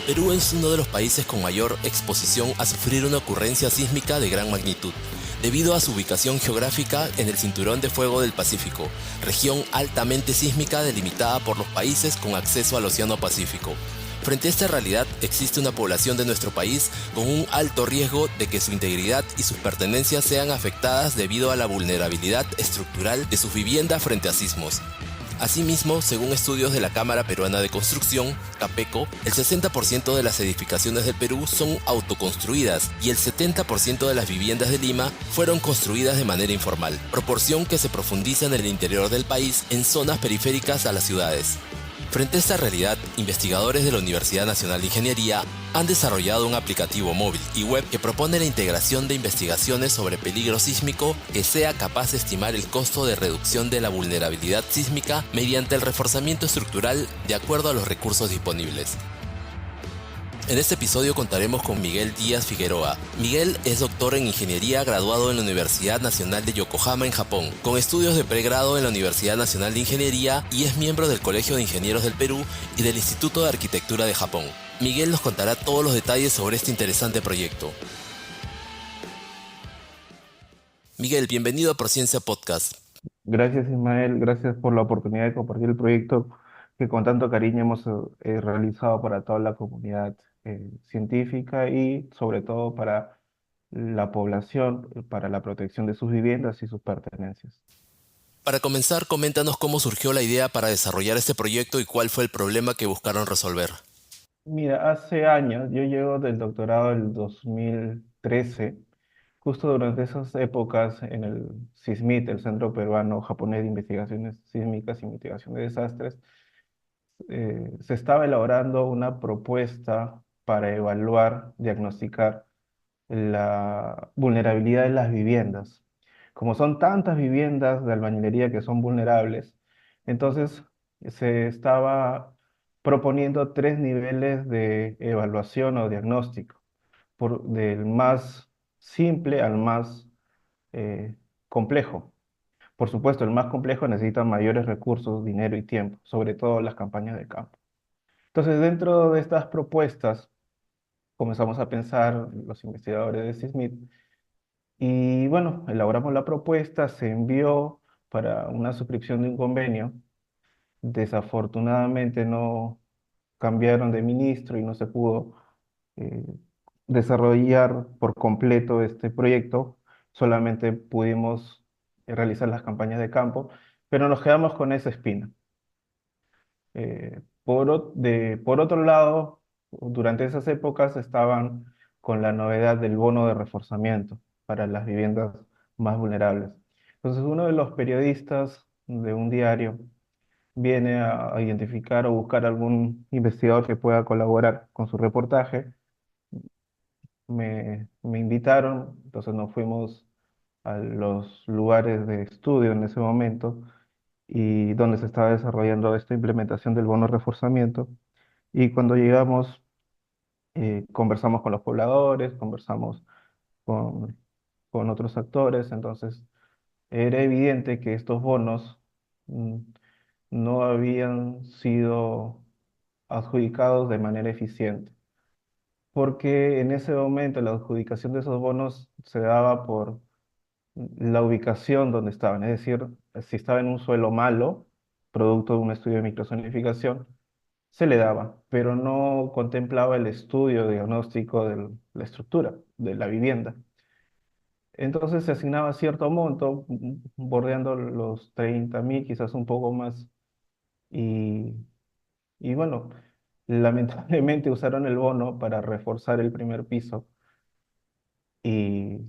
Perú es uno de los países con mayor exposición a sufrir una ocurrencia sísmica de gran magnitud, debido a su ubicación geográfica en el Cinturón de Fuego del Pacífico, región altamente sísmica delimitada por los países con acceso al Océano Pacífico. Frente a esta realidad, existe una población de nuestro país con un alto riesgo de que su integridad y sus pertenencias sean afectadas debido a la vulnerabilidad estructural de sus viviendas frente a sismos. Asimismo, según estudios de la Cámara Peruana de Construcción, CAPECO, el 60% de las edificaciones del Perú son autoconstruidas y el 70% de las viviendas de Lima fueron construidas de manera informal, proporción que se profundiza en el interior del país en zonas periféricas a las ciudades. Frente a esta realidad, investigadores de la Universidad Nacional de Ingeniería han desarrollado un aplicativo móvil y web que propone la integración de investigaciones sobre peligro sísmico que sea capaz de estimar el costo de reducción de la vulnerabilidad sísmica mediante el reforzamiento estructural de acuerdo a los recursos disponibles. En este episodio contaremos con Miguel Díaz Figueroa. Miguel es doctor en Ingeniería graduado en la Universidad Nacional de Yokohama en Japón, con estudios de pregrado en la Universidad Nacional de Ingeniería y es miembro del Colegio de Ingenieros del Perú y del Instituto de Arquitectura de Japón. Miguel nos contará todos los detalles sobre este interesante proyecto. Miguel, bienvenido a Prociencia Podcast. Gracias, Ismael. Gracias por la oportunidad de compartir el proyecto que con tanto cariño hemos realizado para toda la comunidad científica y sobre todo para la población, para la protección de sus viviendas y sus pertenencias. Para comenzar, coméntanos cómo surgió la idea para desarrollar este proyecto y cuál fue el problema que buscaron resolver. Mira, hace años, yo llego del doctorado del 2013, justo durante esas épocas en el CISMIT, el Centro Peruano Japonés de Investigaciones Sísmicas y Mitigación de Desastres, se estaba elaborando una propuesta para evaluar, diagnosticar la vulnerabilidad de las viviendas. Como son tantas viviendas de albañilería que son vulnerables, entonces se estaba proponiendo tres niveles de evaluación o diagnóstico, del más simple al más eh, complejo. Por supuesto, el más complejo necesita mayores recursos, dinero y tiempo, sobre todo las campañas de campo. Entonces, dentro de estas propuestas, comenzamos a pensar los investigadores de SISMIT y bueno, elaboramos la propuesta, se envió para una suscripción de un convenio. Desafortunadamente no cambiaron de ministro y no se pudo eh, desarrollar por completo este proyecto. Solamente pudimos realizar las campañas de campo, pero nos quedamos con esa espina. Por otro lado, durante esas épocas estaban con la novedad del bono de reforzamiento para las viviendas más vulnerables. Entonces, uno de los periodistas de un diario viene a identificar o buscar algún investigador que pueda colaborar con su reportaje. Me invitaron, entonces nos fuimos a los lugares de estudio en ese momento y donde se estaba desarrollando esta implementación del bono de reforzamiento. Y cuando llegamos, conversamos con los pobladores, conversamos con, con otros actores, entonces era evidente que estos bonos mm, no habían sido adjudicados de manera eficiente, porque en ese momento la adjudicación de esos bonos se daba por la ubicación donde estaban, es decir, si estaba en un suelo malo, producto de un estudio de microzonificación, se le daba, pero no contemplaba el estudio diagnóstico de la estructura de la vivienda. Entonces se asignaba cierto monto, bordeando los 30.000, quizás un poco más, y, y bueno, lamentablemente usaron el bono para reforzar el primer piso y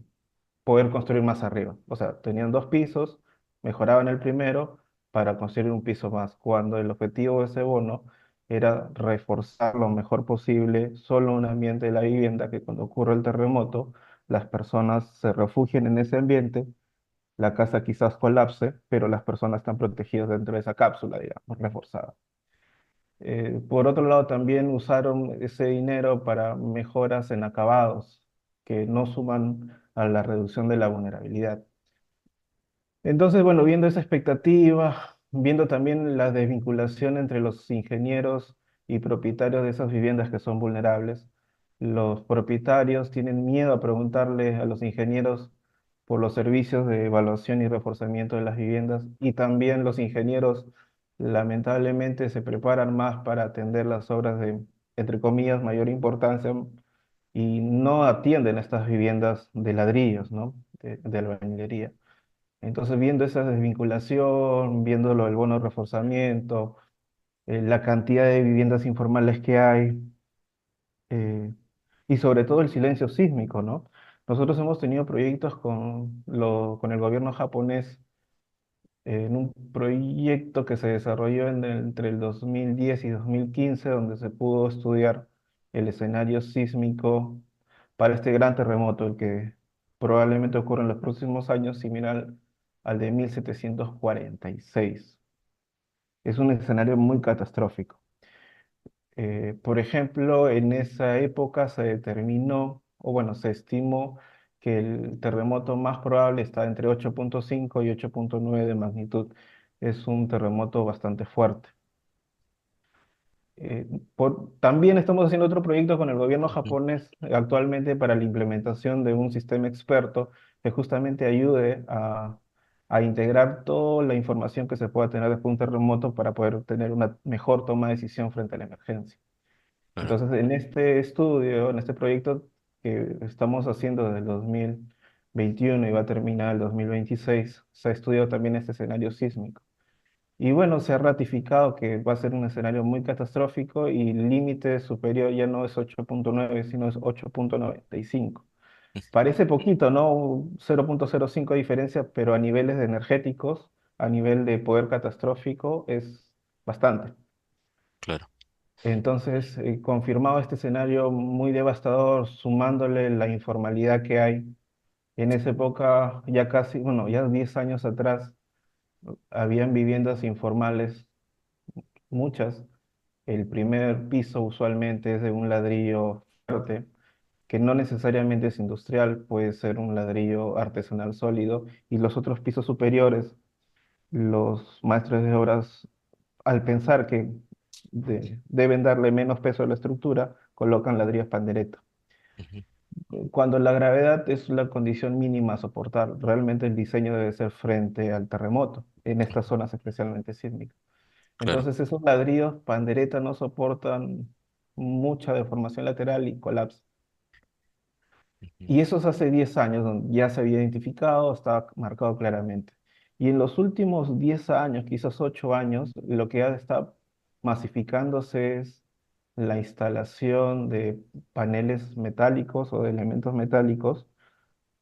poder construir más arriba. O sea, tenían dos pisos, mejoraban el primero para construir un piso más, cuando el objetivo de ese bono era reforzar lo mejor posible solo un ambiente de la vivienda que cuando ocurre el terremoto, las personas se refugien en ese ambiente, la casa quizás colapse, pero las personas están protegidas dentro de esa cápsula, digamos, reforzada. Por otro lado, también usaron ese dinero para mejoras en acabados que no suman a la reducción de la vulnerabilidad. Entonces, bueno, viendo esa expectativa, viendo también la desvinculación entre los ingenieros y propietarios de esas viviendas que son vulnerables. Los propietarios tienen miedo a preguntarle a los ingenieros por los servicios de evaluación y reforzamiento de las viviendas, y también los ingenieros lamentablemente se preparan más para atender las obras de, entre comillas, mayor importancia, y no atienden estas viviendas de ladrillos, ¿no? De albañilería. Entonces, viendo esa desvinculación, viendo lo del bono de reforzamiento, la cantidad de viviendas informales que hay, eh, y sobre todo el silencio sísmico, ¿no? Nosotros hemos tenido proyectos con el gobierno japonés, en un proyecto que se desarrolló entre el 2010 y 2015, donde se pudo estudiar el escenario sísmico para este gran terremoto, el que probablemente ocurra en los próximos años, similar al de 1746. Es un escenario muy catastrófico. Por ejemplo, en esa época se determinó, o bueno, se estimó que el terremoto más probable está entre 8,5 y 8,9 de magnitud. Es un terremoto bastante fuerte. Eh, También estamos haciendo otro proyecto con el gobierno Ujú. japonés actualmente para la implementación de un sistema experto que justamente ayude a integrar toda la información que se pueda tener después de un terremoto para poder tener una mejor toma de decisión frente a la emergencia. Claro. Entonces, en este estudio, en este proyecto que estamos haciendo desde el 2021 y va a terminar el 2026, se ha estudiado también este escenario sísmico. Y bueno, se ha ratificado que va a ser un escenario muy catastrófico y el límite superior ya no es 8,9, sino es 8,95. Parece poquito, ¿no? 0,05 diferencia, pero a niveles de energéticos, a nivel de poder catastrófico, es bastante. Claro. Entonces, confirmado este escenario muy devastador, sumándole la informalidad que hay, en esa época, ya casi, bueno, ya 10 años atrás, habían viviendas informales, muchas. El primer piso usualmente es de un ladrillo fuerte, que no necesariamente es industrial, puede ser un ladrillo artesanal sólido, y los otros pisos superiores, los maestros de obras, al pensar que deben darle menos peso a la estructura, colocan ladrillos pandereta. Ujú. Cuando la gravedad es la condición mínima a soportar, realmente el diseño debe ser frente al terremoto, en estas zonas especialmente sísmicas. Claro. Entonces esos ladrillos pandereta no soportan mucha deformación lateral y colapso. Ujú. Y eso es hace 10 años, donde ya se había identificado, estaba marcado claramente. Y en los últimos 10 años, quizás 8 años, lo que ya está masificándose es la instalación de paneles metálicos o de elementos metálicos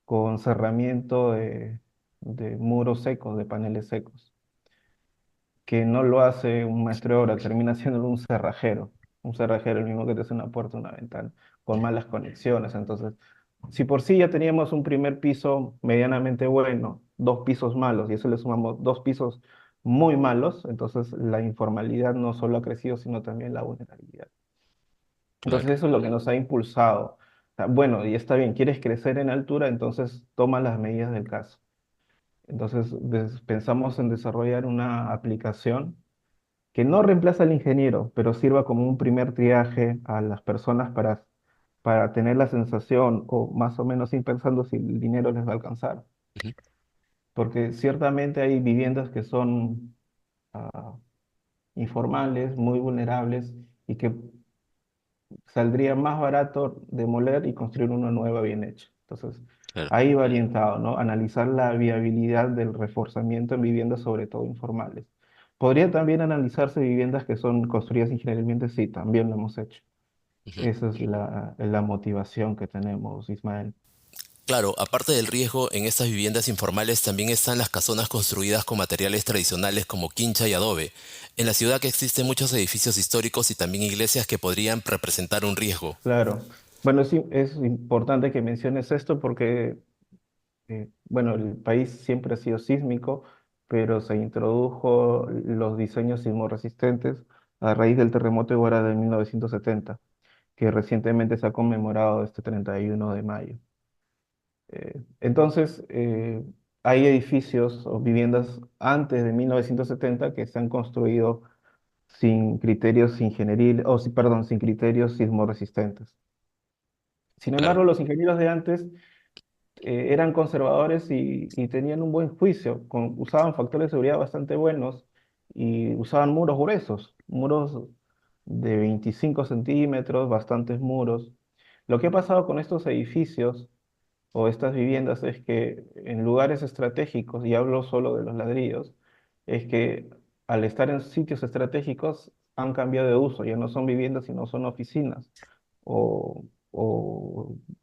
con cerramiento de muros secos, de paneles secos, que no lo hace un maestro de obra, termina siendo un cerrajero el mismo que te hace una puerta, una ventana, con malas conexiones. Entonces, si por sí ya teníamos un primer piso medianamente bueno, dos pisos malos, y eso le sumamos dos pisos muy malos, entonces la informalidad no solo ha crecido, sino también la vulnerabilidad. Entonces Claro. eso es lo que nos ha impulsado. O sea, bueno, y está bien, quieres crecer en altura, entonces toma las medidas del caso. Entonces pensamos en desarrollar una aplicación que no reemplaza al ingeniero, pero sirva como un primer triaje a las personas para tener la sensación, o más o menos ir pensando si el dinero les va a alcanzar. Ujú. Porque ciertamente hay viviendas que son ah, informales, muy vulnerables, y que saldría más barato demoler y construir una nueva bien hecha. Entonces, Claro. ahí va orientado, ¿no? Analizar la viabilidad del reforzamiento en viviendas, sobre todo informales. ¿Podría también analizarse viviendas que son construidas ingenierilmente? Sí, también lo hemos hecho. Ujú. Esa es la motivación que tenemos, Ismael. Claro, aparte del riesgo, en estas viviendas informales también están las casonas construidas con materiales tradicionales como quincha y adobe. En la ciudad que existen muchos edificios históricos y también iglesias que podrían representar un riesgo. Claro. Bueno, sí, es importante que menciones esto porque, bueno, el país siempre ha sido sísmico, pero se introdujo los diseños sismorresistentes a raíz del terremoto de Guara de 1970, que recientemente se ha conmemorado este 31 de mayo. Entonces, hay edificios o viviendas antes de 1970 que se han construido sin criterios ingenieriles, o sí, perdón, sin criterios sismoresistentes. Sin Claro, embargo, los ingenieros de antes eran conservadores y tenían un buen juicio, usaban factores de seguridad bastante buenos y usaban muros gruesos, muros de 25 centímetros, bastantes muros. Lo que ha pasado con estos edificios o estas viviendas es que en lugares estratégicos, y hablo solo de los ladrillos, es que al estar en sitios estratégicos han cambiado de uso, ya no son viviendas, sino son oficinas o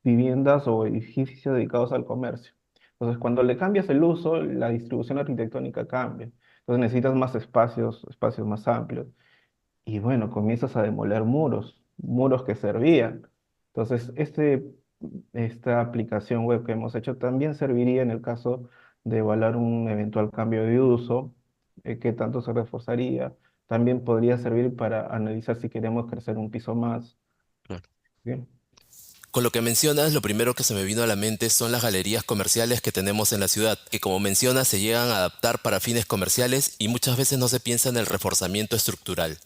viviendas o edificios dedicados al comercio. Entonces, cuando le cambias el uso, la distribución arquitectónica cambia. Entonces necesitas más espacios, espacios más amplios. Y bueno, comienzas a demoler muros, muros que servían. Entonces, esta aplicación web que hemos hecho también serviría en el caso de evaluar un eventual cambio de uso, qué tanto se reforzaría. También podría servir para analizar si queremos crecer un piso más. claro. Bien. Con lo que mencionas, lo primero que se me vino a la mente son las galerías comerciales que tenemos en la ciudad, que como mencionas se llegan a adaptar para fines comerciales y muchas veces no se piensa en el reforzamiento estructural.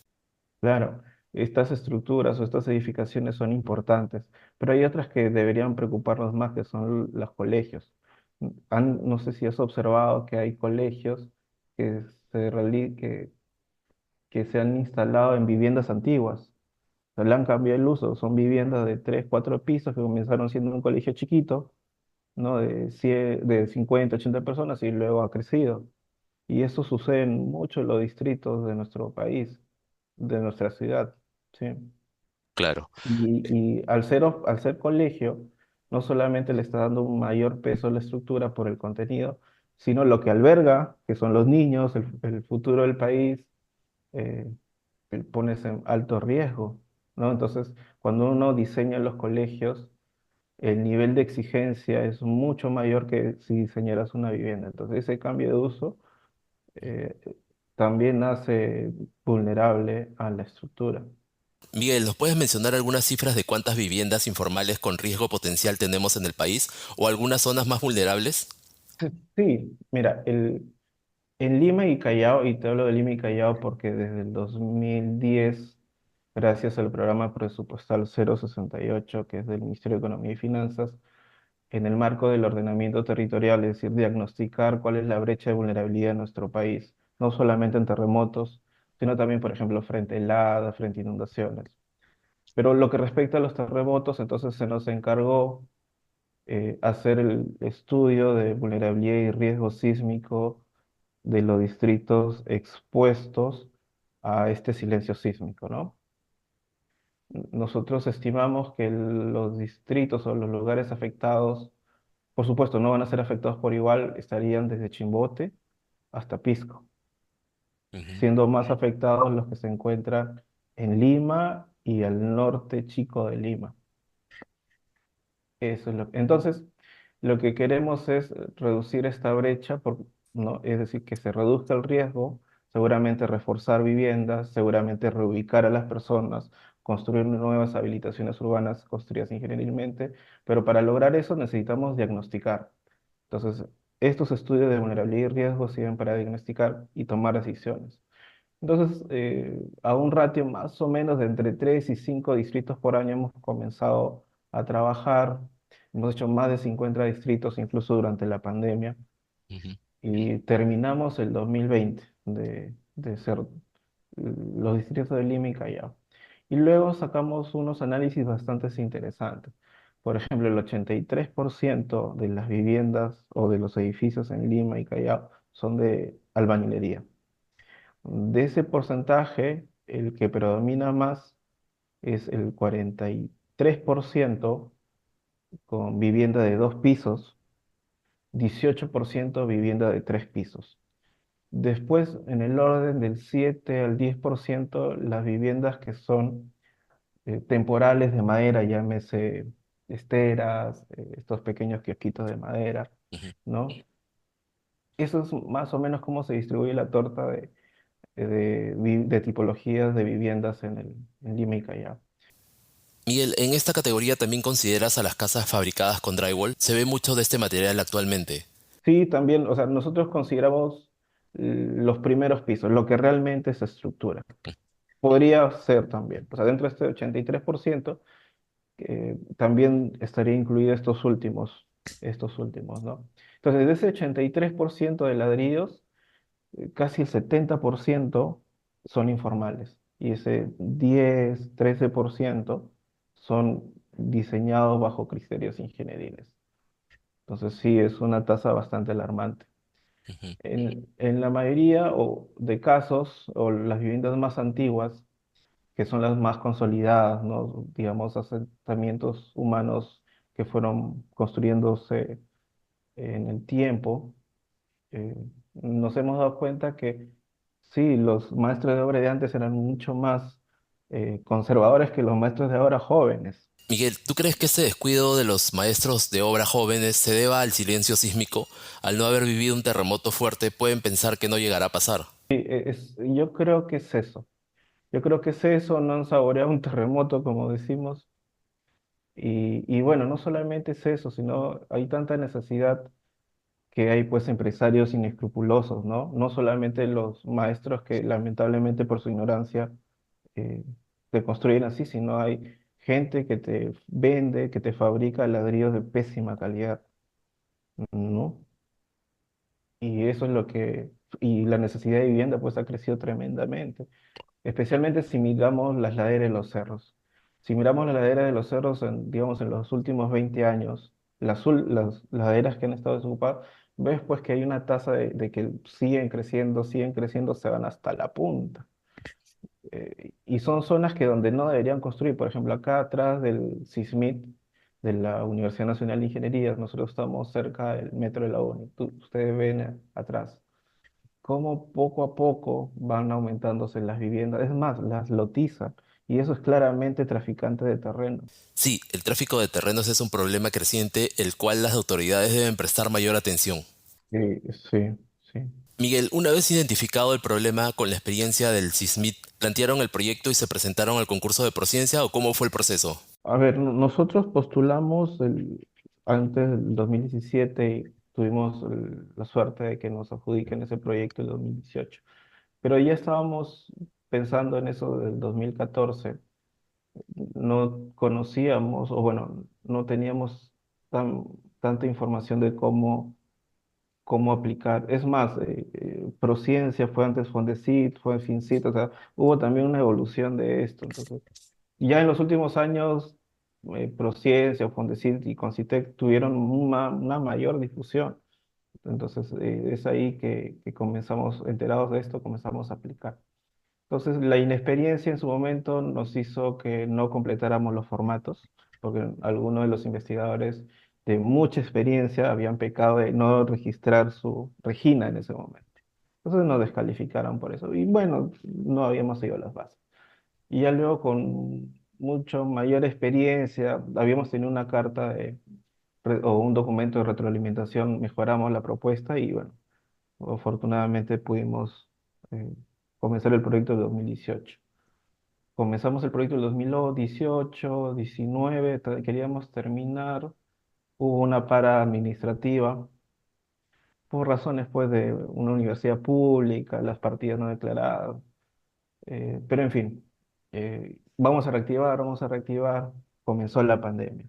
Claro, estas estructuras o estas edificaciones son importantes, pero hay otras que deberían preocuparnos más, que son los colegios. No sé si has observado que hay colegios que que se han instalado en viviendas antiguas. O sea, le han cambiado el uso, son viviendas de 3, 4 pisos que comenzaron siendo un colegio chiquito, ¿no? De 50, 80 personas y luego ha crecido. Y eso sucede en muchos de los distritos de nuestro país, de nuestra ciudad. Sí. Claro. Y al ser colegio, no solamente le está dando un mayor peso a la estructura por el contenido, sino lo que alberga, que son los niños, el futuro del país, eh, pones en alto riesgo, ¿no? Entonces, cuando uno diseña los colegios, el nivel de exigencia es mucho mayor que si diseñaras una vivienda. Entonces, ese cambio de uso eh, también hace vulnerable a la estructura. Miguel, ¿nos puedes mencionar algunas cifras de cuántas viviendas informales con riesgo potencial tenemos en el país o algunas zonas más vulnerables? Sí, mira, en Lima y Callao, y te hablo de Lima y Callao porque desde el 2010, gracias al programa presupuestal 068, que es del Ministerio de Economía y Finanzas, en el marco del ordenamiento territorial, es decir, diagnosticar cuál es la brecha de vulnerabilidad en nuestro país, no solamente en terremotos, sino también, por ejemplo, frente a heladas, frente a inundaciones. Pero lo que respecta a los terremotos, entonces se nos encargó hacer el estudio de vulnerabilidad y riesgo sísmico de los distritos expuestos a este silencio sísmico, ¿no? Nosotros estimamos que los distritos o los lugares afectados, por supuesto, no van a ser afectados por igual, estarían desde Chimbote hasta Pisco, Ujú. siendo más afectados los que se encuentran en Lima y al norte chico de Lima. Eso es entonces, lo que queremos es reducir esta brecha, ¿no? Es decir, que se reduzca el riesgo, seguramente reforzar viviendas, seguramente reubicar a las personas, construir nuevas habilitaciones urbanas construidas ingenierilmente, pero para lograr eso necesitamos diagnosticar. Entonces, estos estudios de vulnerabilidad y riesgo sirven para diagnosticar y tomar decisiones. Entonces, a un ratio más o menos de entre 3 y 5 distritos por año hemos comenzado a trabajar. Hemos hecho más de 50 distritos incluso durante la pandemia Ujú. y terminamos el 2020 de ser los distritos de Lima y Callao. Y luego sacamos unos análisis bastante interesantes. Por ejemplo, el 83% de las viviendas o de los edificios en Lima y Callao son de albañilería. De ese porcentaje, el que predomina más es el 43% con vivienda de 2 pisos, 18% vivienda de 3 pisos. Después, en el orden del 7 al 10%, las viviendas que son temporales de madera, llámese esteras, estos pequeños kiosquitos de madera, Ujú. ¿no? Eso es más o menos cómo se distribuye la torta de tipologías de viviendas en Lima y Callao. Miguel, en esta categoría también consideras a las casas fabricadas con drywall. Se ve mucho de este material actualmente. Sí, también, o sea, nosotros consideramos los primeros pisos, lo que realmente es estructura. podría ser también. O sea, dentro de este 83%, también estaría incluido estos últimos, ¿no? Entonces, de ese 83% de ladrillos, casi el 70% son informales y ese 10-13% son diseñados bajo criterios ingenieriles. Entonces, sí, es una tasa bastante alarmante. Ujú. En la mayoría de casos, o las viviendas más antiguas, que son las más consolidadas, ¿no? Digamos, asentamientos humanos que fueron construyéndose en el tiempo, nos hemos dado cuenta que sí, los maestros de obra de antes eran mucho más conservadores que los maestros de ahora jóvenes. Miguel, ¿tú crees que ese descuido de los maestros de obra jóvenes se deba al silencio sísmico? Al no haber vivido un terremoto fuerte, pueden pensar que no llegará a pasar. Yo creo que es eso. Yo creo que es eso, no han saboreado un terremoto, como decimos. Y bueno, no solamente es eso, sino hay tanta necesidad que hay pues empresarios inescrupulosos, ¿no? No solamente los maestros que lamentablemente por su ignorancia eh, te construyen así, sino hay gente que te vende, que te fabrica ladrillos de pésima calidad, ¿no? Y eso es y la necesidad de vivienda pues ha crecido tremendamente, especialmente si miramos las laderas de los cerros. Si miramos las laderas de los cerros, digamos, en los últimos 20 años, las laderas que han estado desocupadas, ves pues que hay una tasa de que siguen creciendo, se van hasta la punta. Y son zonas que donde no deberían construir. Por ejemplo, acá atrás del SISMIT, de la Universidad Nacional de Ingeniería, nosotros estamos cerca del metro de la UNI. Ustedes ven atrás cómo poco a poco van aumentándose las viviendas, es más, las lotizan, y eso es claramente traficante de terreno. Sí, el tráfico de terrenos es un problema creciente, el cual las autoridades deben prestar mayor atención. Sí, sí, sí. Miguel, una vez identificado el problema con la experiencia del SISMIT, ¿plantearon el proyecto y se presentaron al concurso de Prociencia o cómo fue el proceso? A ver, nosotros postulamos antes del 2017 y tuvimos la suerte de que nos adjudiquen ese proyecto el 2018. Pero ya estábamos pensando en eso del 2014. No conocíamos, o bueno, no teníamos tanta información de cómo aplicar. Es más, Prociencia fue antes Fondesit, fue Fincit, o sea, hubo también una evolución de esto. Entonces, ya en los últimos años, Prociencia, Fondesit y Concitec tuvieron una mayor difusión. Entonces, es ahí que comenzamos, enterados de esto, comenzamos a aplicar. Entonces, la inexperiencia en su momento nos hizo que no completáramos los formatos, porque algunos de los investigadores de mucha experiencia habían pecado de no registrar su Regina en ese momento. Entonces nos descalificaron por eso. Y bueno, no habíamos seguido las bases. Y ya luego con mucho mayor experiencia, habíamos tenido una carta o un documento de retroalimentación, mejoramos la propuesta y bueno, afortunadamente pudimos eh, comenzar el proyecto de 2018. Comenzamos el proyecto en 2018, 19, queríamos terminar, hubo una para administrativa, por razones pues de una universidad pública, las partidas no declaradas, pero en fin, vamos a reactivar, comenzó la pandemia.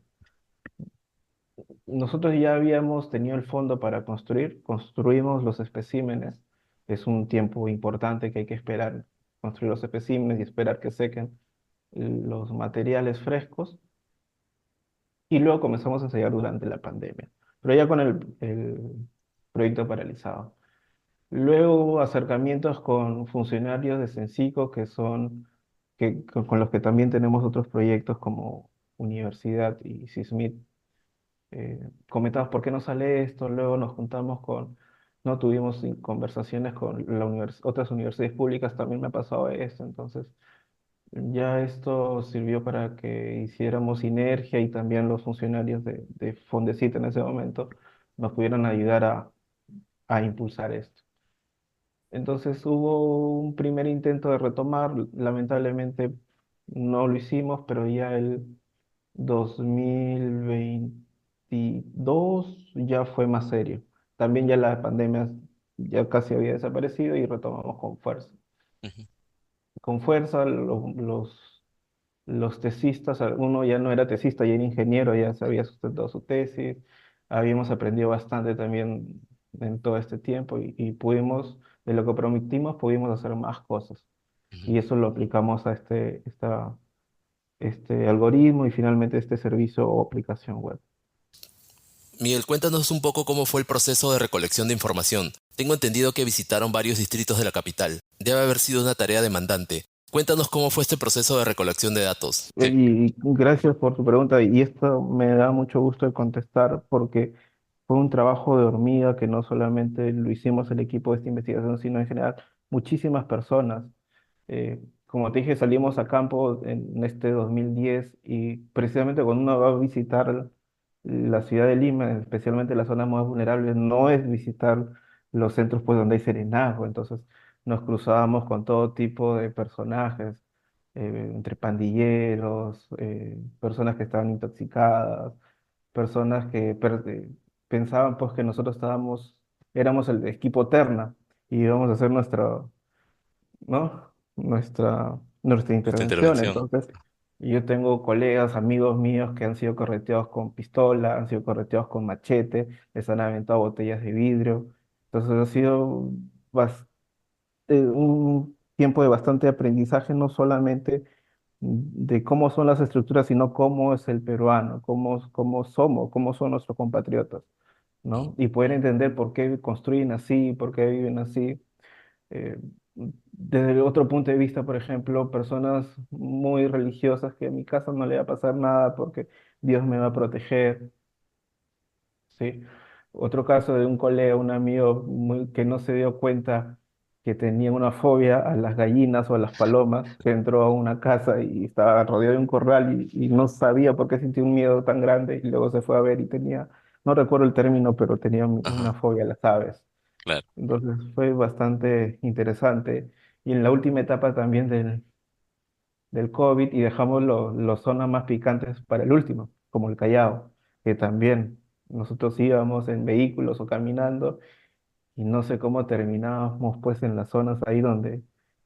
Nosotros ya habíamos tenido el fondo para construir, construimos los especímenes, es un tiempo importante que hay que esperar, construir los especímenes y esperar que sequen los materiales frescos y luego comenzamos a ensayar durante la pandemia, pero ya con el proyecto paralizado. Luego hubo acercamientos con funcionarios de Sensico con los que también tenemos otros proyectos como Universidad y SISMIT. Comentamos por qué no sale esto, luego nos juntamos no tuvimos conversaciones con otras universidades públicas, también me ha pasado esto, entonces ya esto sirvió para que hiciéramos sinergia y también los funcionarios de Fondesit en ese momento nos pudieran ayudar a impulsar esto. Entonces hubo un primer intento de retomar, lamentablemente no lo hicimos, pero ya el 2022 ya fue más serio. También ya la pandemia ya casi había desaparecido y retomamos con fuerza. Ujú. con fuerza los tesistas, uno ya no era tesista, ya era ingeniero, ya se había sustentado su tesis, habíamos aprendido bastante también en todo este tiempo y pudimos, de lo que prometimos, pudimos hacer más cosas. Ujú. Y eso lo aplicamos a este algoritmo y finalmente este servicio o aplicación web. Miguel, cuéntanos un poco cómo fue el proceso de recolección de información. Tengo entendido que visitaron varios distritos de la capital. Debe haber sido una tarea demandante. Cuéntanos cómo fue este proceso de recolección de datos. Y gracias por tu pregunta. Y esto me da mucho gusto de contestar porque fue un trabajo de hormiga que no solamente lo hicimos el equipo de esta investigación, sino en general muchísimas personas. Como te dije, salimos a campo en este 2010 y precisamente cuando uno va a visitar la ciudad de Lima, especialmente las zonas más vulnerables, no es visitar los centros pues donde hay serenazgo. Entonces nos cruzábamos con todo tipo de personajes, entre pandilleros, personas que estaban intoxicadas, personas que pensaban pues que nosotros éramos el equipo Terna y íbamos a hacer ¿no? Nuestra Esta intervención. intervención. Entonces, yo tengo colegas, amigos míos que han sido correteados con pistola, han sido correteados con machete, les han aventado botellas de vidrio. Entonces, ha sido un tiempo de bastante aprendizaje, no solamente de cómo son las estructuras, sino cómo es el peruano, cómo somos, cómo son nuestros compatriotas, ¿no? Y poder entender por qué construyen así, por qué viven así. Eh, Desde el otro punto de vista, por ejemplo, personas muy religiosas que en mi casa no le va a pasar nada porque Dios me va a proteger, ¿sí? Otro caso de un colega, un amigo que no se dio cuenta que tenía una fobia a las gallinas o a las palomas, que entró a una casa y estaba rodeado de un corral y no sabía por qué sentía un miedo tan grande y luego se fue a ver y tenía, no recuerdo el término, pero tenía una Ajá, fobia a las aves. claro. Entonces fue bastante interesante. Y en la última etapa también del COVID y dejamos los zonas más picantes para el último, como el Callao, que también nosotros íbamos en vehículos o caminando y no sé cómo terminábamos pues en las zonas ahí donde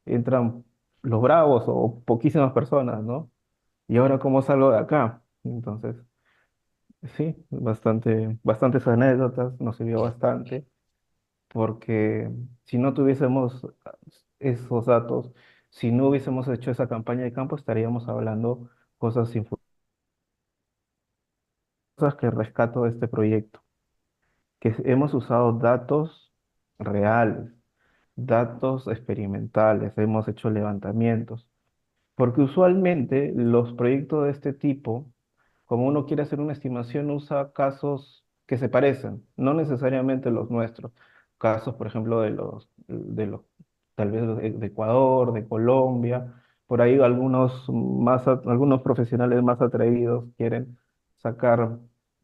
entran los bravos o poquísimas personas, ¿no? Y ahora cómo salgo de acá. Entonces, sí, bastantes anécdotas, nos sirvió bastante porque si no tuviésemos esos datos, si no hubiésemos hecho esa campaña de campo, estaríamos hablando cosas que rescato de este proyecto, que hemos usado datos reales, datos experimentales, hemos hecho levantamientos, porque usualmente los proyectos de este tipo, como uno quiere hacer una estimación, usa casos que se parecen, no necesariamente los nuestros. Casos, por ejemplo, tal vez de Ecuador, de Colombia. Por ahí algunos profesionales más atrevidos quieren sacar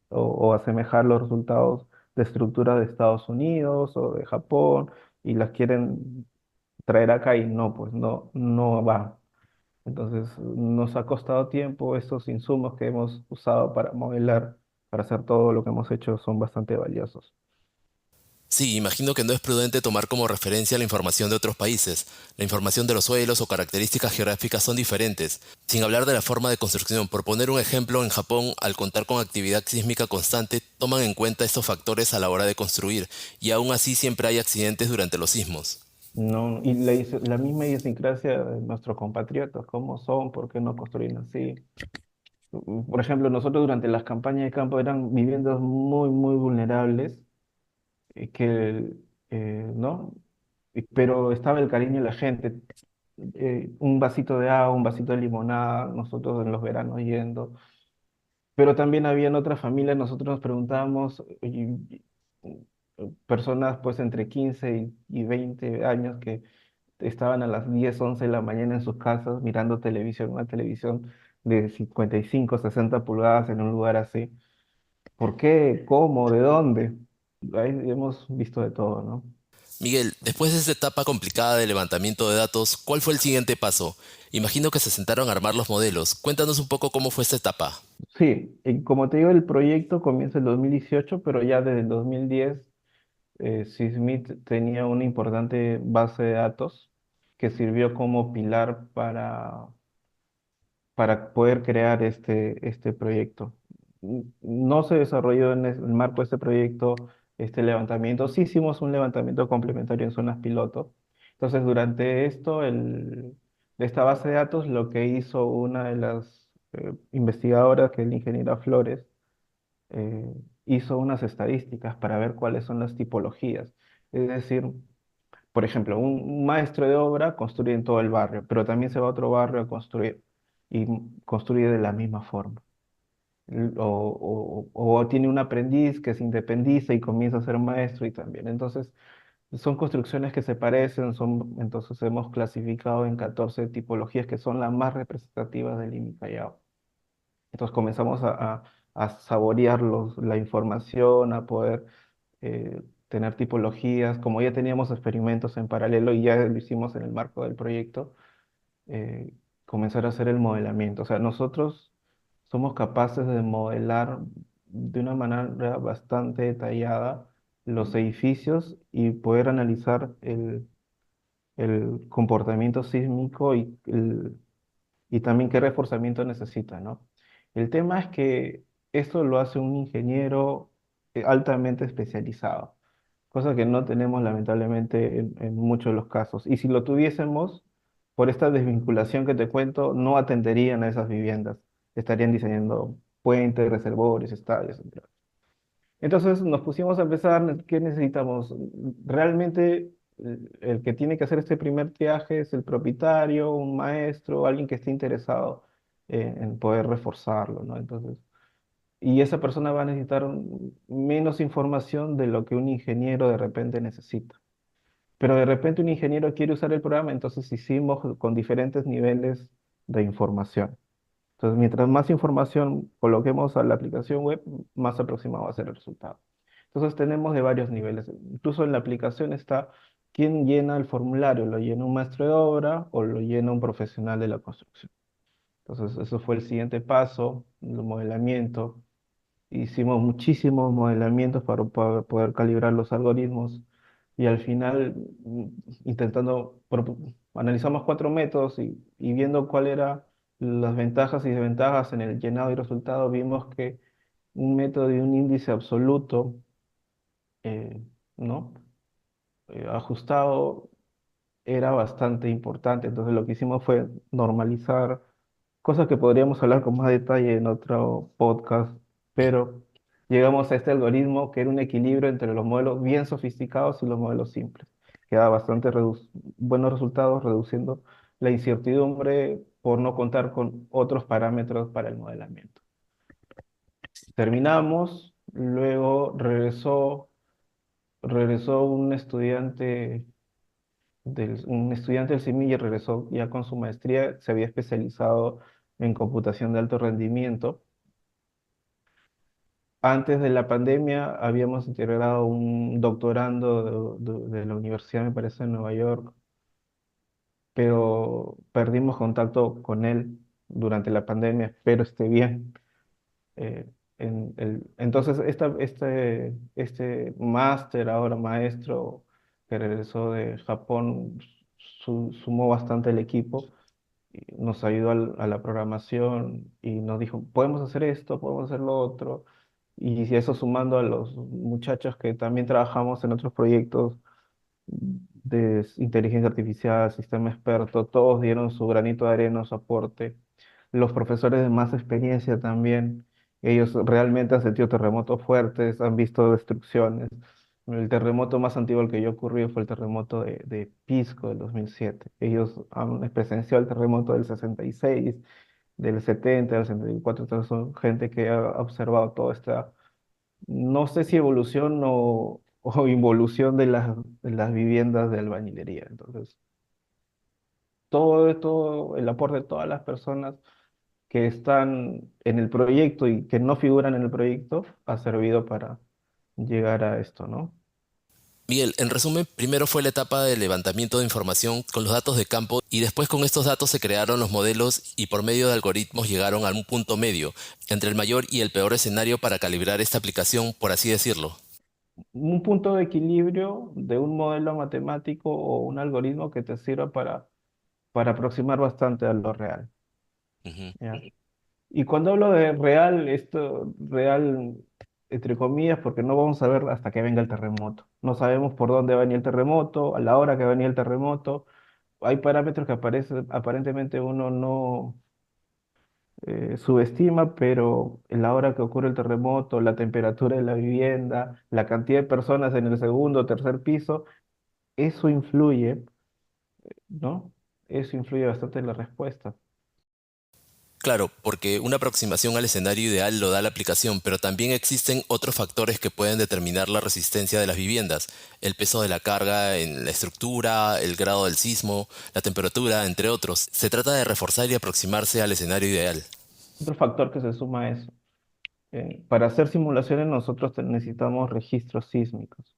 o asemejar los resultados de estructuras de Estados Unidos o de Japón y las quieren traer acá y no, pues no va. Entonces, nos ha costado tiempo, estos insumos que hemos usado para modelar, para hacer todo lo que hemos hecho, son bastante valiosos. Sí, imagino que no es prudente tomar como referencia la información de otros países. La información de los suelos o características geográficas son diferentes. Sin hablar de la forma de construcción, por poner un ejemplo, en Japón, al contar con actividad sísmica constante, toman en cuenta estos factores a la hora de construir, y aún así siempre hay accidentes durante los sismos. No, y la misma idiosincrasia de nuestros compatriotas, cómo son, por qué no construyen así. Por ejemplo, nosotros durante las campañas de campo eran viviendas muy vulnerables, que, ¿no? Pero estaba el cariño de la gente. Un vasito de agua, un vasito de limonada, nosotros en los veranos yendo. Pero también habían otras familias, nosotros nos preguntábamos, personas pues entre 15 y 20 años que estaban a las 10 11 de la mañana en sus casas mirando televisión, una televisión de 55 60 pulgadas en un lugar así. ¿Por qué? ¿Cómo? ¿De dónde? Ahí hemos visto de todo, ¿no? Miguel, después de esta etapa complicada de levantamiento de datos, ¿cuál fue el siguiente paso? Imagino que se sentaron a armar los modelos. Cuéntanos un poco cómo fue esta etapa. Sí, y como te digo, el proyecto comienza en 2018, pero ya desde el 2010 Sysmith tenía una importante base de datos que sirvió como pilar para poder crear este proyecto. No se desarrolló en el marco de este proyecto este levantamiento. Sí hicimos un levantamiento complementario en zonas piloto. Entonces, durante esto, de esta base de datos, lo que hizo una de las investigadoras, que es la ingeniera Flores, hizo unas estadísticas para ver cuáles son las tipologías. Es decir, por ejemplo, un maestro de obra construye en todo el barrio, pero también se va a otro barrio a construir y construye de la misma forma. O tiene un aprendiz que se independiza y comienza a ser maestro y también. Entonces, son construcciones que se parecen, entonces hemos clasificado en 14 tipologías que son las más representativas del INMI Callao. Entonces comenzamos a saborear la información, a poder tener tipologías. Como ya teníamos experimentos en paralelo y ya lo hicimos en el marco del proyecto, eh, comenzar a hacer el modelamiento. O sea, nosotros somos capaces de modelar de una manera bastante detallada los edificios y poder analizar el comportamiento sísmico y también qué reforzamiento necesita, ¿no? El tema es que esto lo hace un ingeniero altamente especializado, cosa que no tenemos lamentablemente en muchos de los casos. Y si lo tuviésemos, por esta desvinculación que te cuento, no atenderían a esas viviendas, estarían diseñando puentes, reservorios, estadios, entre otros. Entonces nos pusimos a empezar, ¿qué necesitamos? Realmente el que tiene que hacer este primer viaje es el propietario, un maestro, alguien que esté interesado en poder reforzarlo, ¿no? Entonces, y esa persona va a necesitar menos información de lo que un ingeniero de repente necesita. Pero de repente un ingeniero quiere usar el programa, entonces hicimos con diferentes niveles de información. Entonces, mientras más información coloquemos a la aplicación web, más aproximado va a ser el resultado. Entonces, tenemos de varios niveles. Incluso en la aplicación está quién llena el formulario, lo llena un maestro de obra o lo llena un profesional de la construcción. Entonces, eso fue el siguiente paso, el modelamiento. Hicimos muchísimos modelamientos para poder calibrar los algoritmos y al final, analizamos 4 métodos y viendo cuál eran las ventajas y desventajas en el llenado y resultado, vimos que un método de un índice absoluto, eh, ¿no? Ajustado era bastante importante. Entonces lo que hicimos fue normalizar cosas que podríamos hablar con más detalle en otro podcast, pero llegamos a este algoritmo que era un equilibrio entre los modelos bien sofisticados y los modelos simples, que da bastante buenos resultados reduciendo la incertidumbre por no contar con otros parámetros para el modelamiento. Terminamos, luego regresó un estudiante del CIMI y regresó ya con su maestría, se había especializado en computación de alto rendimiento. Antes de la pandemia habíamos integrado un doctorando de la universidad, me parece, en Nueva York, pero perdimos contacto con él durante la pandemia, espero esté bien. Eh, entonces, este máster, ahora maestro, que regresó de Japón, sumó bastante el equipo, y nos ayudó a la programación y nos dijo, podemos hacer esto, podemos hacer lo otro. Y si eso sumando a los muchachos que también trabajamos en otros proyectos de inteligencia artificial, sistema experto, todos dieron su granito de arena, su aporte. Los profesores de más experiencia también, ellos realmente han sentido terremotos fuertes, han visto destrucciones. El terremoto más antiguo al que yo ocurrió fue el terremoto de Pisco del 2007. Ellos han presenciado el terremoto del 66, del 70, del 74. Entonces son gente que ha observado toda esta, no sé si evolución o involución de las viviendas de albañilería. Entonces, todo esto, el aporte de todas las personas que están en el proyecto y que no figuran en el proyecto ha servido para llegar a esto, ¿no? Miguel, en resumen, primero fue la etapa de levantamiento de información con los datos de campo y después con estos datos se crearon los modelos y por medio de algoritmos llegaron a un punto medio entre el mayor y el peor escenario para calibrar esta aplicación, por así decirlo. un punto de equilibrio de un modelo matemático o un algoritmo que te sirva para aproximar bastante a lo real. Ujú. ¿Ya? Y cuando hablo de real, esto real entre comillas, porque no vamos a ver hasta que venga el terremoto. No sabemos por dónde va a venir el terremoto, a la hora que va a venir el terremoto. Hay parámetros que aparentemente uno no subestima, pero en la hora que ocurre el terremoto, la temperatura de la vivienda, la cantidad de personas en el segundo o tercer piso, eso influye, ¿no? Eso influye bastante en la respuesta. Claro, porque una aproximación al escenario ideal lo da la aplicación, pero también existen otros factores que pueden determinar la resistencia de las viviendas, el peso de la carga en la estructura, el grado del sismo, la temperatura, entre otros. Se trata de reforzar y aproximarse al escenario ideal. Otro factor que se suma a eso. Para hacer simulaciones nosotros necesitamos registros sísmicos.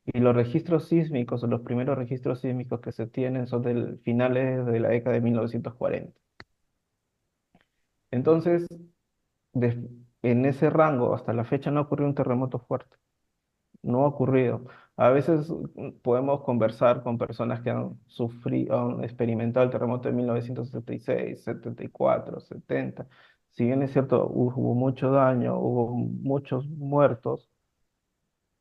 Y los registros sísmicos, o los primeros registros sísmicos que se tienen son del finales de la década de 1940. Entonces, des- en ese rango, hasta la fecha no ocurrió un terremoto fuerte. No ha ocurrido. A veces podemos conversar con personas que han sufrido, han experimentado el terremoto de 1976, 74, 70. Si bien es cierto, hubo mucho daño, hubo muchos muertos,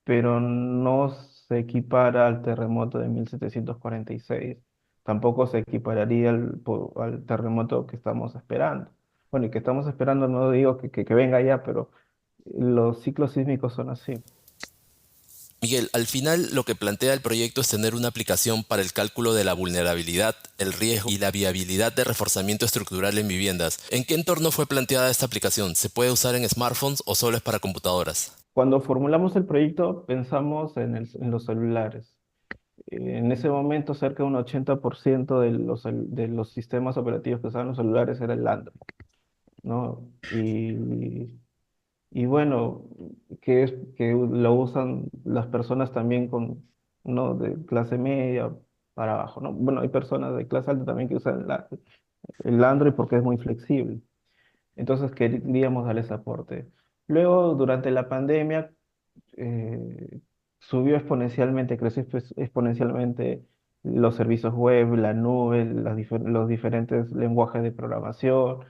pero no se equipara al terremoto de 1746. Tampoco se equipararía al terremoto que estamos esperando. Bueno, y que estamos esperando, no digo que venga ya, pero los ciclos sísmicos son así. Miguel, al final lo que plantea el proyecto es tener una aplicación para el cálculo de la vulnerabilidad, el riesgo y la viabilidad de reforzamiento estructural en viviendas. ¿En qué entorno fue planteada esta aplicación? ¿Se puede usar en smartphones o solo es para computadoras? Cuando formulamos el proyecto, pensamos en los celulares. En ese momento, cerca de un 80% de los sistemas operativos que usaban los celulares era el Android, ¿no? Y bueno, que lo usan las personas también ¿no? De clase media para abajo, ¿no? Bueno, hay personas de clase alta también que usan el Android porque es muy flexible. Entonces queríamos darle ese aporte. Luego, durante la pandemia, subió exponencialmente, creció exponencialmente los servicios web, la nube, los diferentes lenguajes de programación,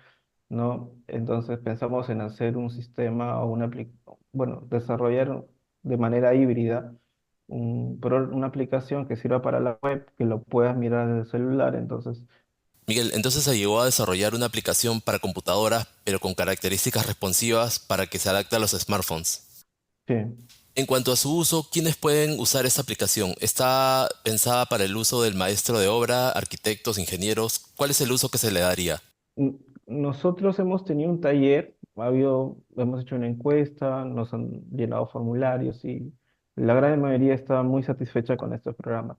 ¿no? Entonces pensamos en hacer un sistema o bueno, desarrollar de manera híbrida una aplicación que sirva para la web, que lo puedas mirar desde el celular. Entonces, Miguel, entonces se llegó a desarrollar una aplicación para computadoras, pero con características responsivas para que se adapte a los smartphones. sí. En cuanto a su uso, ¿quiénes pueden usar esta aplicación? ¿Está pensada para el uso del maestro de obra, arquitectos, ingenieros? ¿Cuál es el uso que se le daría? Nosotros hemos tenido un taller, hemos hecho una encuesta, nos han llenado formularios y la gran mayoría está muy satisfecha con estos programas.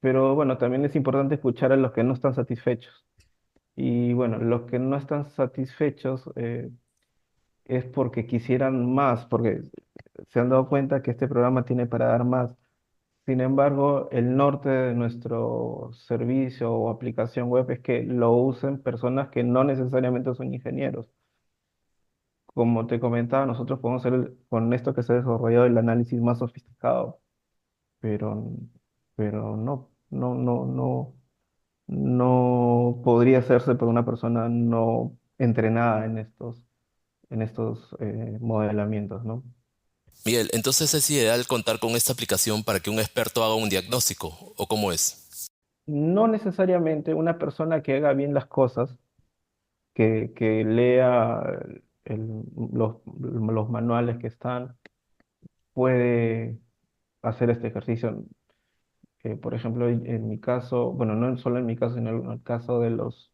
Pero bueno, también es importante escuchar a los que no están satisfechos. Y bueno, los que no están satisfechos es porque quisieran más, porque se han dado cuenta que este programa tiene para dar más. Sin embargo, el norte de nuestro servicio o aplicación web es que lo usen personas que no necesariamente son ingenieros. Como te comentaba, nosotros podemos hacer con esto que se ha desarrollado el análisis más sofisticado, pero, pero no podría hacerse por una persona no entrenada en estos modelamientos, ¿no? Miguel, entonces es ideal contar con esta aplicación para que un experto haga un diagnóstico, ¿o cómo es? No necesariamente una persona que haga bien las cosas, que lea los manuales que están, puede hacer este ejercicio. Por ejemplo, en mi caso, bueno, no solo en mi caso, sino en el caso los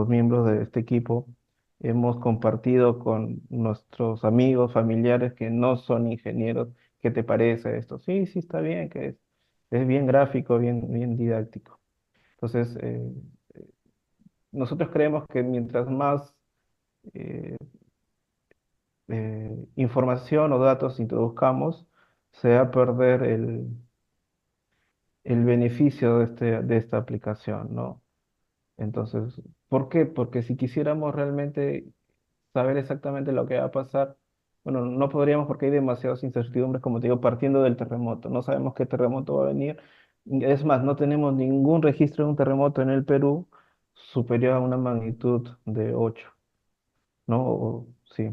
miembros de este equipo, hemos compartido con nuestros amigos, familiares que no son ingenieros. ¿Qué te parece esto? Sí, sí, está bien, es bien gráfico, bien didáctico. Entonces, nosotros creemos que mientras más eh, información o datos introduzcamos, se va a perder el beneficio de esta aplicación, ¿no? Entonces, ¿por qué? Porque si quisiéramos realmente saber exactamente lo que va a pasar, bueno, no podríamos porque hay demasiadas incertidumbres, como te digo, partiendo del terremoto. No sabemos qué terremoto va a venir. Es más, no tenemos ningún registro de un terremoto en el Perú superior a una magnitud de 8, ¿no? Sí.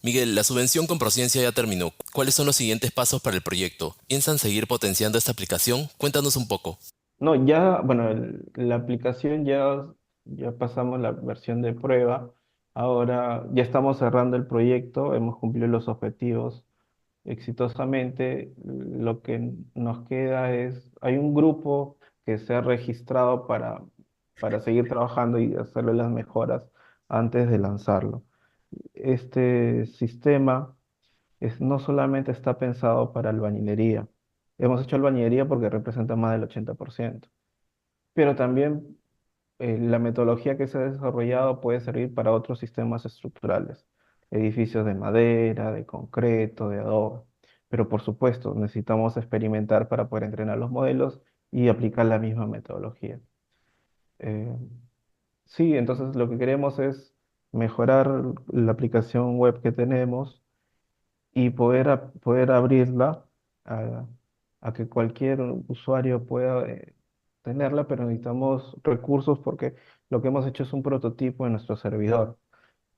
Miguel, la subvención con Prociencia ya terminó. ¿Cuáles son los siguientes pasos para el proyecto? ¿Piensan seguir potenciando esta aplicación? Cuéntanos un poco. No, ya, bueno, la aplicación ya pasamos la versión de prueba. Ahora ya estamos cerrando el proyecto, hemos cumplido los objetivos exitosamente. Lo que nos queda es, hay un grupo que se ha registrado para seguir trabajando y hacerle las mejoras antes de lanzarlo. Este sistema no solamente está pensado para albañilería. Hemos hecho albañilería porque representa más del 80%, pero también la metodología que se ha desarrollado puede servir para otros sistemas estructurales, edificios de madera, de concreto, de adobe. Pero por supuesto, necesitamos experimentar para poder entrenar los modelos y aplicar la misma metodología. Eh, sí, entonces lo que queremos es mejorar la aplicación web que tenemos y poder abrirla a, a que cualquier usuario pueda tenerla, pero necesitamos recursos porque lo que hemos hecho es un prototipo en nuestro servidor.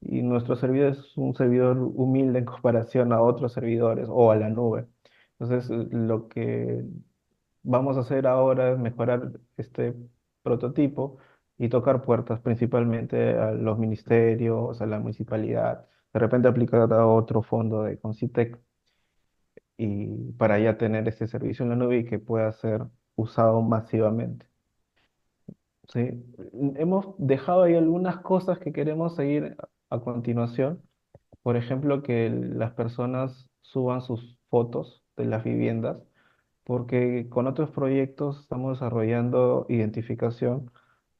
Y nuestro servidor es un servidor humilde en comparación a otros servidores o a la nube. Entonces, lo que vamos a hacer ahora es mejorar este prototipo y tocar puertas principalmente a los ministerios, a la municipalidad, de repente aplicar a otro fondo de Concitec y para ya tener este servicio en la nube y que pueda ser usado masivamente. ¿Sí? Hemos dejado ahí algunas cosas que queremos seguir a continuación. Por ejemplo, que las personas suban sus fotos de las viviendas, porque con otros proyectos estamos desarrollando identificación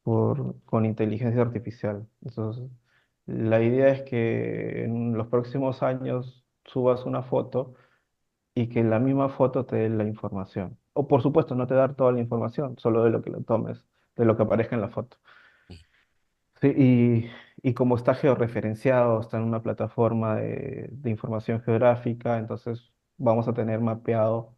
con inteligencia artificial. Entonces, la idea es que en los próximos años subas una foto y que la misma foto te dé la información. O por supuesto, no te dar toda la información, solo de lo que lo tomes, de lo que aparezca en la foto. Sí, y como está georreferenciado, está en una plataforma de información geográfica, entonces vamos a tener mapeado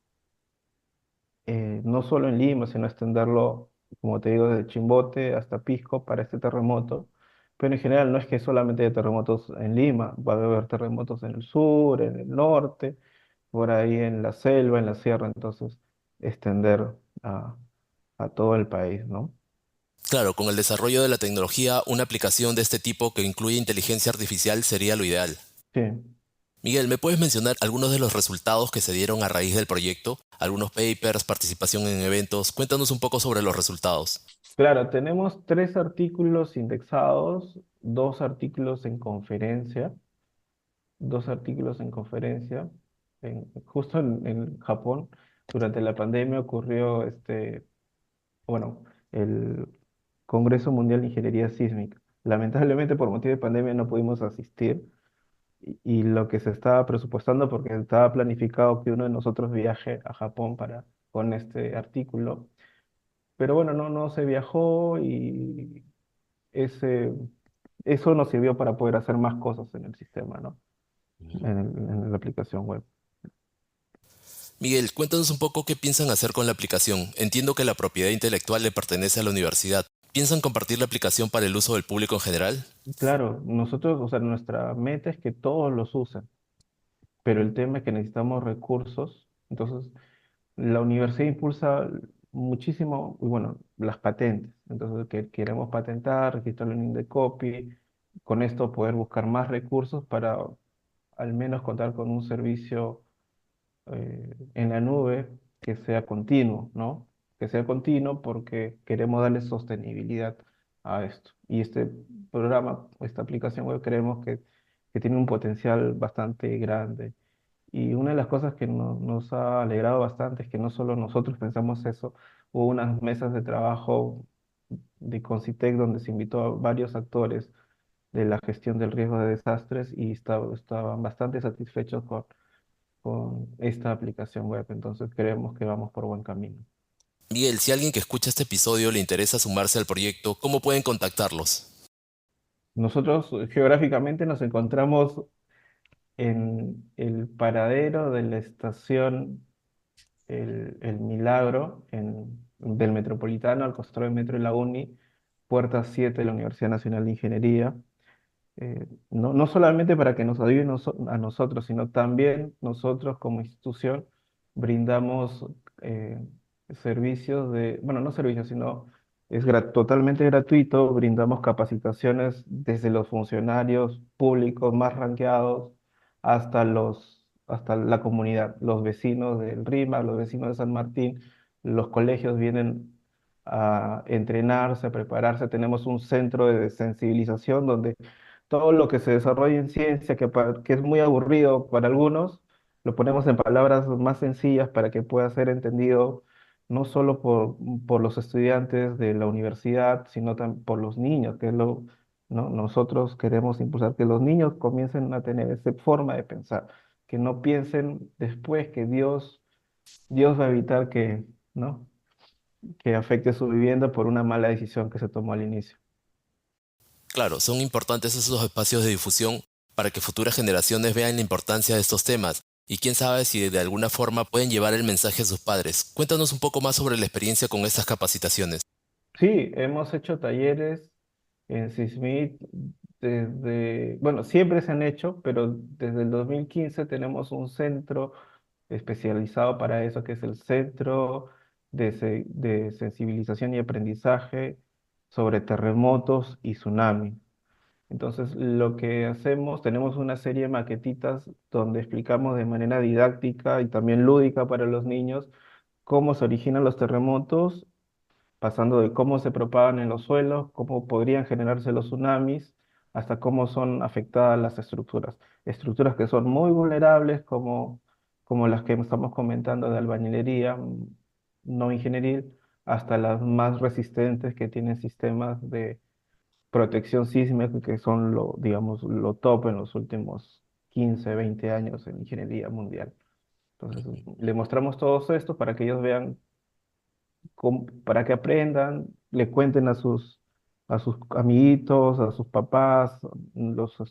no solo en Lima, sino extenderlo, como te digo, desde Chimbote hasta Pisco para este terremoto. Pero en general no es que solamente haya terremotos en Lima, va a haber terremotos en el sur, en el norte, por ahí en la selva, en la sierra, entonces extender a, a todo el país, ¿no? Claro, con el desarrollo de la tecnología, una aplicación de este tipo que incluye inteligencia artificial sería lo ideal. Sí, Miguel, ¿me puedes mencionar algunos de los resultados que se dieron a raíz del proyecto? Algunos papers, participación en eventos. Cuéntanos un poco sobre los resultados. claro, tenemos 3 artículos indexados, 2 artículos en conferencia, 2 artículos en conferencia. Justo en Japón, durante la pandemia ocurrió bueno, el Congreso Mundial de Ingeniería Sísmica. Lamentablemente por motivo de pandemia no pudimos asistir y lo que se estaba presupuestando, porque estaba planificado que uno de nosotros viaje a Japón con este artículo, pero bueno, no se viajó y ese, eso nos sirvió para poder hacer más cosas en el sistema, ¿no? En la aplicación web. Miguel, cuéntanos un poco qué piensan hacer con la aplicación. Entiendo que la propiedad intelectual le pertenece a la universidad. ¿Piensan compartir la aplicación para el uso del público en general? Claro, nosotros, o sea, nuestra meta es que todos los usen, pero el tema es que necesitamos recursos. Entonces, la universidad impulsa muchísimo, y bueno, las patentes. Entonces, que queremos patentar, registrar el Indecopy, con esto poder buscar más recursos para al menos contar con un servicio en la nube que sea continuo, ¿no? Que sea continuo porque queremos darle sostenibilidad a esto. Y este programa, esta aplicación web, creemos que tiene un potencial bastante grande. Y una de las cosas que nos ha alegrado bastante es que no solo nosotros pensamos eso, hubo unas mesas de trabajo de Concitec donde se invitó a varios actores de la gestión del riesgo de desastres y estaban bastante satisfechos con esta aplicación web. Entonces creemos que vamos por buen camino. Miguel, si alguien que escucha este episodio le interesa sumarse al proyecto, ¿cómo pueden contactarlos? Nosotros geográficamente nos encontramos en el paradero de la estación El Milagro del Metropolitano, al costado del Metro de la Uni, puerta 7 de la Universidad Nacional de Ingeniería. No solamente para que nos ayuden a nosotros, sino también nosotros como institución brindamos eh, servicios bueno, no servicios, sino es totalmente gratuito, brindamos capacitaciones desde los funcionarios públicos más ranqueados hasta la comunidad, los vecinos del RIMA, los vecinos de San Martín, los colegios vienen a entrenarse, a prepararse. Tenemos un centro de sensibilización donde todo lo que se desarrolla en ciencia, que es muy aburrido para algunos, lo ponemos en palabras más sencillas para que pueda ser entendido no solo por los estudiantes de la universidad, sino también por los niños, que es ¿no? Nosotros queremos impulsar que los niños comiencen a tener esa forma de pensar, que no piensen después que Dios va a evitar ¿no? que afecte su vivienda por una mala decisión que se tomó al inicio. Claro, son importantes esos espacios de difusión para que futuras generaciones vean la importancia de estos temas y quién sabe si de alguna forma pueden llevar el mensaje a sus padres. Cuéntanos un poco más sobre la experiencia con estas capacitaciones. Sí, hemos hecho talleres en SISMIT bueno, siempre se han hecho, pero desde el 2015 tenemos un centro especializado para eso, que es el Centro de Sensibilización y Aprendizaje sobre Terremotos y Tsunamis. Entonces, lo que hacemos, tenemos una serie de maquetitas donde explicamos de manera didáctica y también lúdica para los niños cómo se originan los terremotos, pasando de cómo se propagan en los suelos, cómo podrían generarse los tsunamis, hasta cómo son afectadas las estructuras. Estructuras que son muy vulnerables, como las que estamos comentando de albañilería no ingenieril, hasta las más resistentes que tienen sistemas de protección sísmica, que son digamos, lo top en los últimos 15 20 años en ingeniería mundial. Entonces, le mostramos todo esto para que ellos vean para que aprendan, le cuenten a sus amiguitos, a sus papás,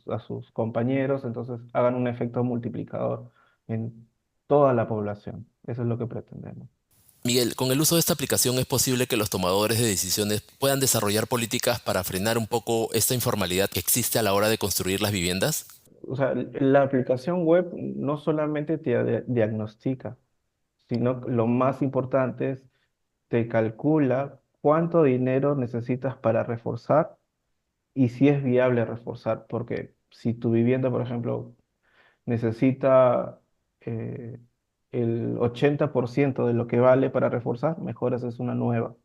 a sus compañeros, entonces hagan un efecto multiplicador en toda la población. Eso es lo que pretendemos. Miguel, con el uso de esta aplicación es posible que los tomadores de decisiones puedan desarrollar políticas para frenar un poco esta informalidad que existe a la hora de construir las viviendas. O sea, la aplicación web no solamente te diagnostica, sino lo más importante es te calcula cuánto dinero necesitas para reforzar y si es viable reforzar, porque si tu vivienda, por ejemplo, necesita eh, el 80% de lo que vale para reforzar, mejor haces una nueva.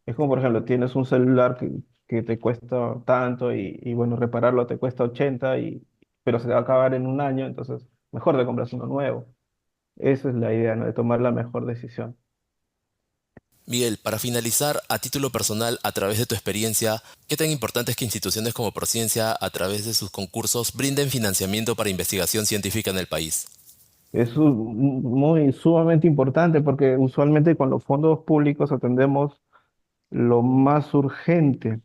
Es como, por ejemplo, tienes un celular que te cuesta tanto y bueno, repararlo te cuesta 80, pero se te va a acabar en un año, entonces mejor te compras uno nuevo. Esa es la idea, ¿no? De tomar la mejor decisión. Miguel, para finalizar, a título personal, a través de tu experiencia, ¿qué tan importante es que instituciones como Prociencia, a través de sus concursos, brinden financiamiento para investigación científica en el país? Es muy sumamente importante porque usualmente con los fondos públicos atendemos lo más urgente,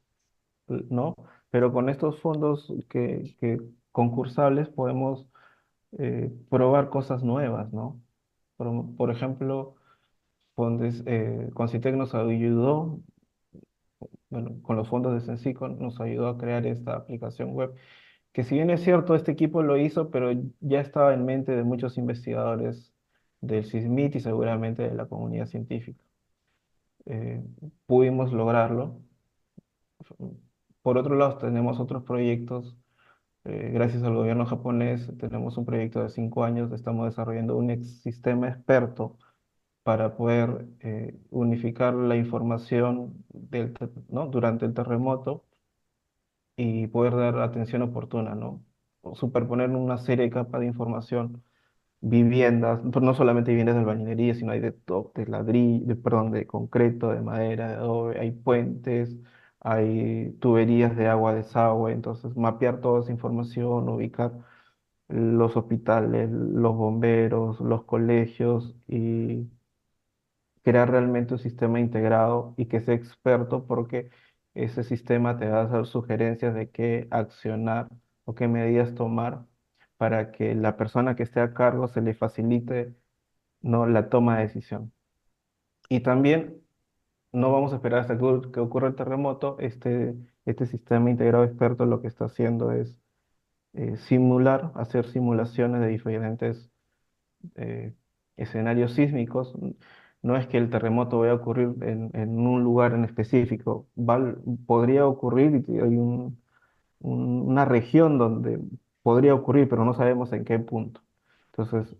¿no? Pero con estos fondos que concursables podemos probar cosas nuevas, ¿no? Por ejemplo, Concitec nos ayudó, bueno, con los fondos de Sensico nos ayudó a crear esta aplicación web, que si bien es cierto, este equipo lo hizo, pero ya estaba en mente de muchos investigadores del SISMIT y seguramente de la comunidad científica. Eh, Pudimos lograrlo. Por otro lado, tenemos otros proyectos. Gracias al gobierno japonés, tenemos un proyecto de 5 años. Estamos desarrollando un sistema experto para poder unificar la información ¿no? durante el terremoto y poder dar atención oportuna, ¿no? O superponer una serie de capas de información, viviendas, pero no solamente viviendas de albañilería, sino hay de ladrillo, perdón, de concreto, de madera, de adobe, hay puentes, hay tuberías de agua, desagüe, entonces mapear toda esa información, ubicar los hospitales, los bomberos, los colegios y crear realmente un sistema integrado y que sea experto porque ese sistema te va a dar sugerencias de qué accionar o qué medidas tomar para que la persona que esté a cargo se le facilite, ¿no?, la toma de decisión. Y también no vamos a esperar hasta que ocurra el terremoto. Este sistema integrado experto lo que está haciendo es hacer simulaciones de diferentes eh, escenarios sísmicos. No es que el terremoto vaya a ocurrir en un lugar en específico. Podría ocurrir y hay una región donde podría ocurrir, pero no sabemos en qué punto. Entonces,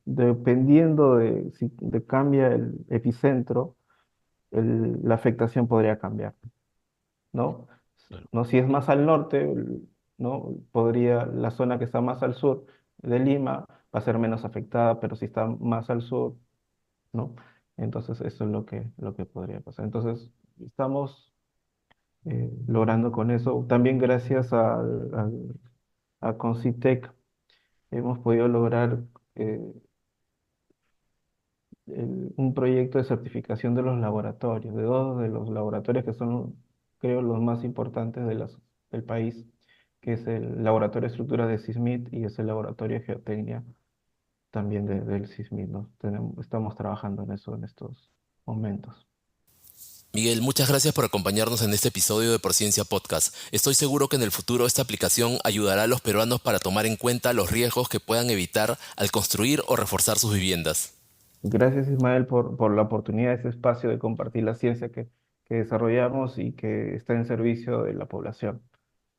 dependiendo de si cambia el epicentro, la afectación podría cambiar, ¿no? Claro. ¿No? Si es más al norte, ¿no?, la zona que está más al sur de Lima va a ser menos afectada, pero si está más al sur, ¿no? Entonces eso es lo que podría pasar. Entonces estamos logrando con eso. También gracias a Concitec hemos podido lograr eh, un proyecto de certificación de los laboratorios, de dos de los laboratorios que son, creo, los más importantes del país, que es el Laboratorio de Estructuras de SISMIT y es el Laboratorio de Geotecnia también del SISMIT, ¿no? Estamos trabajando en eso en estos momentos. Miguel, muchas gracias por acompañarnos en este episodio de Prociencia Podcast. Estoy seguro que en el futuro esta aplicación ayudará a los peruanos para tomar en cuenta los riesgos que puedan evitar al construir o reforzar sus viviendas. Gracias, Ismael, por la oportunidad de este espacio de compartir la ciencia que desarrollamos y que está en servicio de la población.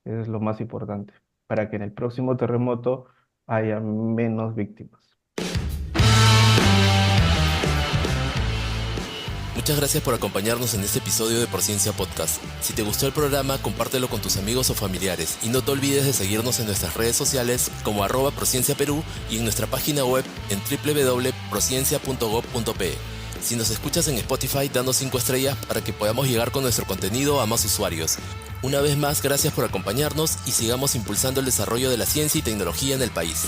Eso es lo más importante, para que en el próximo terremoto haya menos víctimas. Muchas gracias por acompañarnos en este episodio de Prociencia Podcast. Si te gustó el programa, compártelo con tus amigos o familiares y no te olvides de seguirnos en nuestras redes sociales como @ProcienciaPerú y en nuestra página web en www.prociencia.gov.pe. Si nos escuchas en Spotify, danos 5 estrellas para que podamos llegar con nuestro contenido a más usuarios. Una vez más, gracias por acompañarnos y sigamos impulsando el desarrollo de la ciencia y tecnología en el país.